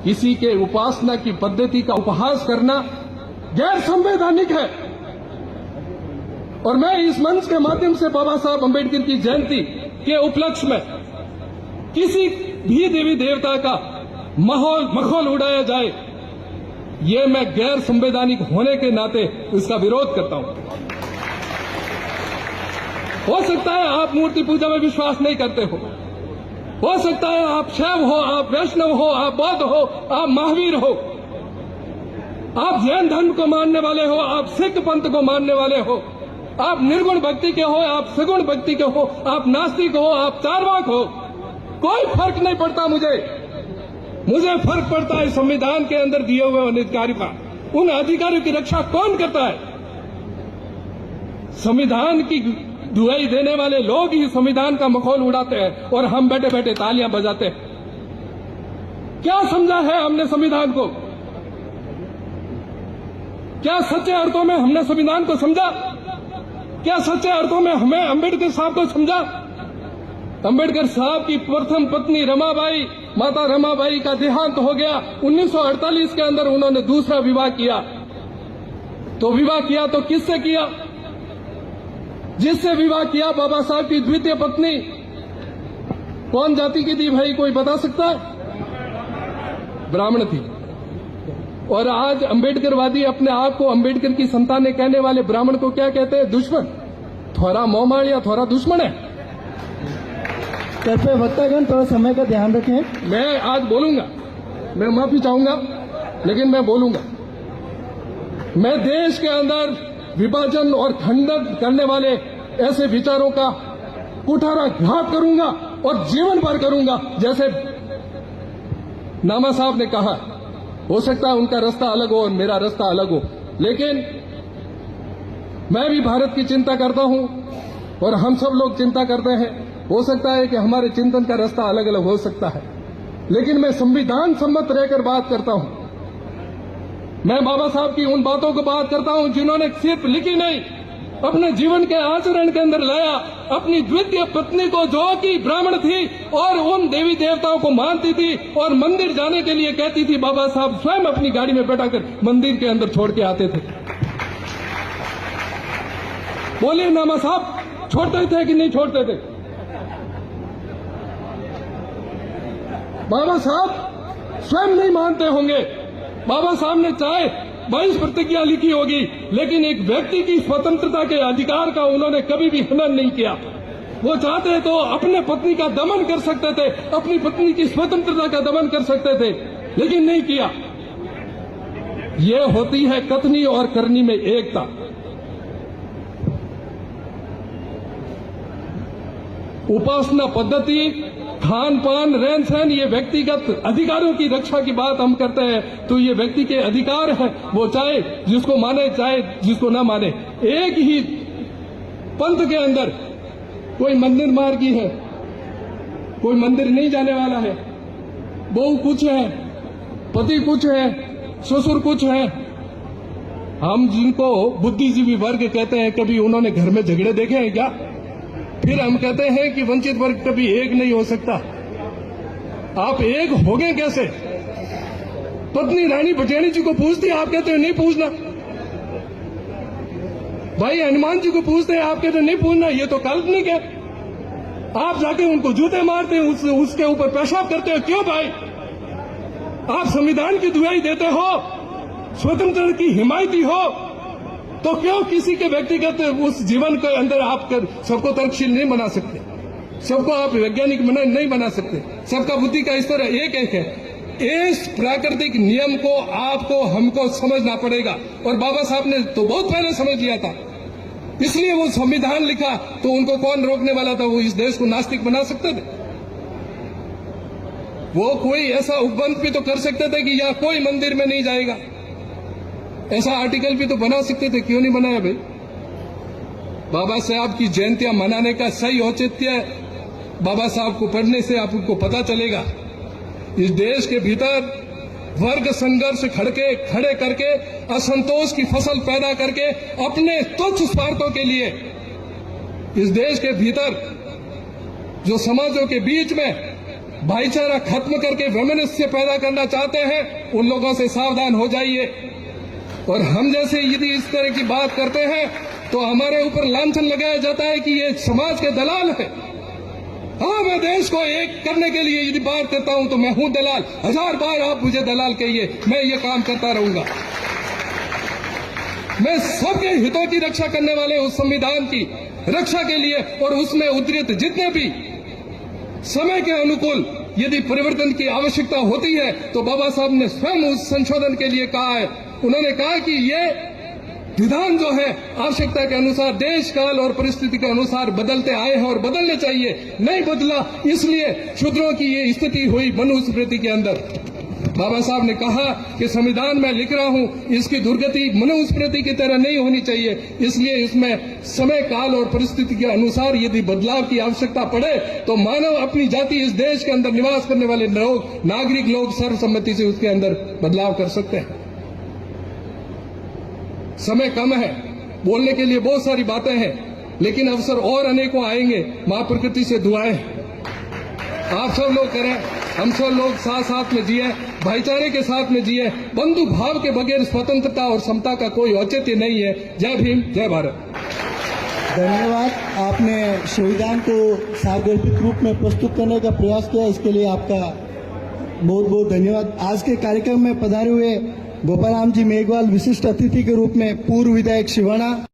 किसी के उपासना की पद्धति का उपहास करना गैर संवैधानिक है। और मैं इस मंच के माध्यम से बाबा साहब अंबेडकर की जयंती के उपलक्ष्य में किसी भी देवी देवता का मखौल उड़ाया जाए, ये मैं गैर संवैधानिक होने के नाते इसका विरोध करता हूं। हो सकता है आप मूर्ति पूजा में विश्वास नहीं करते हो सकता है आप शैव हो, आप वैष्णव हो, आप बौद्ध हो, आप महावीर हो, आप जैन धर्म को मानने वाले हो, आप सिख पंथ को मानने वाले हो, आप निर्गुण भक्ति के हो, आप सगुण भक्ति के हो, आप नास्तिक हो, आप चार्वाक हो, कोई फर्क नहीं पड़ता मुझे फर्क पड़ता है संविधान के अंदर दिए हुए अधिकारियों का। उन अधिकारियों की रक्षा कौन करता है? संविधान की दुहाई देने वाले लोग ही संविधान का मखौल उड़ाते हैं और हम बैठे बैठे तालियां बजाते हैं। क्या समझा है हमने संविधान को? क्या सच्चे अर्थों में हमने संविधान को समझा? क्या सच्चे अर्थों में हमें अंबेडकर साहब को समझा? अंबेडकर साहब की प्रथम पत्नी रमाबाई, माता रमाबाई का देहांत हो गया 1948 के अंदर। उन्होंने दूसरा विवाह किया। तो विवाह किया तो किससे किया? जिससे विवाह किया बाबा साहब की द्वितीय पत्नी कौन जाति की थी भाई, कोई बता सकता है? ब्राह्मण थी। और आज अंबेडकरवादी अपने आप को अंबेडकर की संतानें कहने वाले ब्राह्मण को क्या कहते हैं? दुश्मन। थोड़ा मोहमार या थोड़ा दुश्मन है। कृपया वक्तागण थोड़ा समय का ध्यान रखें। मैं आज बोलूंगा, मैं माफी चाहूंगा, लेकिन मैं बोलूंगा। मैं देश के अंदर विभाजन और खंडन करने वाले ऐसे विचारों का कुठारा घात करूंगा और जीवन भर करूंगा। जैसे नामा साहब ने कहा, हो सकता है उनका रास्ता अलग हो और मेरा रास्ता अलग हो, लेकिन मैं भी भारत की चिंता करता हूं और हम सब लोग चिंता करते हैं। हो सकता है कि हमारे चिंतन का रास्ता अलग अलग हो सकता है, लेकिन मैं संविधान सम्मत रहकर बात करता हूं। मैं बाबा साहब की उन बातों को बात करता हूं जिन्होंने सिर्फ लिखी नहीं, अपने जीवन के आचरण के अंदर लाया। अपनी द्वितीय पत्नी को, जो कि ब्राह्मण थी और उन देवी देवताओं को मानती थी और मंदिर जाने के लिए कहती थी, बाबा साहब स्वयं अपनी गाड़ी में बैठाकर मंदिर के अंदर छोड़ के आते थे। बोलिए नामा साहब, छोड़ते थे कि नहीं छोड़ते थे? बाबा साहब स्वयं नहीं मानते होंगे। बाबा साहब ने चाहे 22 प्रतिज्ञा लिखी होगी, लेकिन एक व्यक्ति की स्वतंत्रता के अधिकार का उन्होंने कभी भी हनन नहीं किया। वो चाहते तो अपने पत्नी का दमन कर सकते थे, अपनी पत्नी की स्वतंत्रता का दमन कर सकते थे, लेकिन नहीं किया। ये होती है कथनी और करनी में एकता। उपासना पद्धति, खान पान, रहन सहन, ये व्यक्तिगत अधिकारों की रक्षा की बात हम करते हैं, तो ये व्यक्ति के अधिकार है। वो चाहे जिसको माने, चाहे जिसको ना माने। एक ही पंथ के अंदर कोई मंदिर मार्गी है, कोई मंदिर नहीं जाने वाला है, बहू कुछ है, पति कुछ है, ससुर कुछ है। हम जिनको बुद्धिजीवी वर्ग कहते हैं, कभी उन्होंने घर में झगड़े देखे हैं क्या? फिर हम कहते हैं कि वंचित वर्ग कभी एक नहीं हो सकता। आप एक होंगे कैसे? पत्नी रानी भटेनी जी को पूछती, आप कहते हो नहीं पूछना। भाई हनुमान जी को पूछते हैं, आप कहते हो नहीं पूछना। ये तो काल्पनिक है। आप जाके उनको जूते मारते हैं, उसके ऊपर पेशाब करते हो। क्यों भाई? आप संविधान की दुहाई देते हो, स्वतंत्रता की हिमायती हो, तो क्यों किसी के व्यक्तिगत उस जीवन के अंदर आप सबको तर्कशील नहीं बना सकते? सबको आप वैज्ञानिक नहीं बना सकते? सबका बुद्धि का स्तर एक एक है। इस प्राकृतिक नियम को आपको हमको समझना पड़ेगा। और बाबा साहब ने तो बहुत पहले समझ लिया था, इसलिए वो संविधान लिखा। तो उनको कौन रोकने वाला था? वो इस देश को नास्तिक बना सकते थे। वो कोई ऐसा उपबंध भी तो कर सकते थे कि यहाँ कोई मंदिर में नहीं जाएगा। ऐसा आर्टिकल भी तो बना सकते थे, क्यों नहीं बनाया भाई? बाबा साहब की जयंतियां मनाने का सही औचित्य बाबा साहब को पढ़ने से आपको पता चलेगा। इस देश के भीतर वर्ग संघर्ष खड़े करके असंतोष की फसल पैदा करके अपने तुच्छ स्वार्थों के लिए इस देश के भीतर जो समाजों के बीच में भाईचारा खत्म करके वैमनस्य पैदा करना चाहते हैं, उन लोगों से सावधान हो जाइए। और हम जैसे यदि इस तरह की बात करते हैं तो हमारे ऊपर लांछन लगाया जाता है कि ये समाज के दलाल है। हाँ, मैं देश को एक करने के लिए यदि बात करता हूं तो मैं हूं दलाल। 1000 बार आप मुझे दलाल कहिए, मैं ये काम करता रहूंगा। मैं सबके हितों की रक्षा करने वाले उस संविधान की रक्षा के लिए और उसमें उद्धृत जितने भी समय के अनुकूल यदि परिवर्तन की आवश्यकता होती है तो बाबा साहब ने स्वयं उस संशोधन के लिए कहा है। उन्होंने कहा कि ये विधान जो है आवश्यकता के अनुसार, देश काल और परिस्थिति के अनुसार बदलते आए हैं और बदलने चाहिए। नहीं बदला, इसलिए शूद्रों की ये स्थिति हुई मनुस्मृति के अंदर। बाबा साहब ने कहा कि संविधान में लिख रहा हूं, इसकी दुर्गति मनुस्मृति की तरह नहीं होनी चाहिए, इसलिए इसमें समय काल और परिस्थिति के अनुसार यदि बदलाव की आवश्यकता पड़े तो मानव अपनी जाति इस देश के अंदर निवास करने वाले लोग, नागरिक लोग सर्वसम्मति से उसके अंदर बदलाव कर सकते हैं। समय कम है, बोलने के लिए बहुत सारी बातें हैं, लेकिन अवसर और अनेकों आएंगे। मां प्रकृति से दुआएं आप सब लोग करें, हम सब लोग साथ साथ में जिए, भाईचारे के साथ में जिए। बंधु भाव के बगैर स्वतंत्रता और समता का कोई औचित्य नहीं है। जय भीम, जय भारत। धन्यवाद। आपने संविधान को सार्वजनिक रूप में प्रस्तुत करने का प्रयास किया, इसके लिए आपका बहुत बहुत धन्यवाद। आज के कार्यक्रम में पधारे हुए गोपाल राम जी मेघवाल विशिष्ट अतिथि के रूप में पूर्व विधायक सिवाना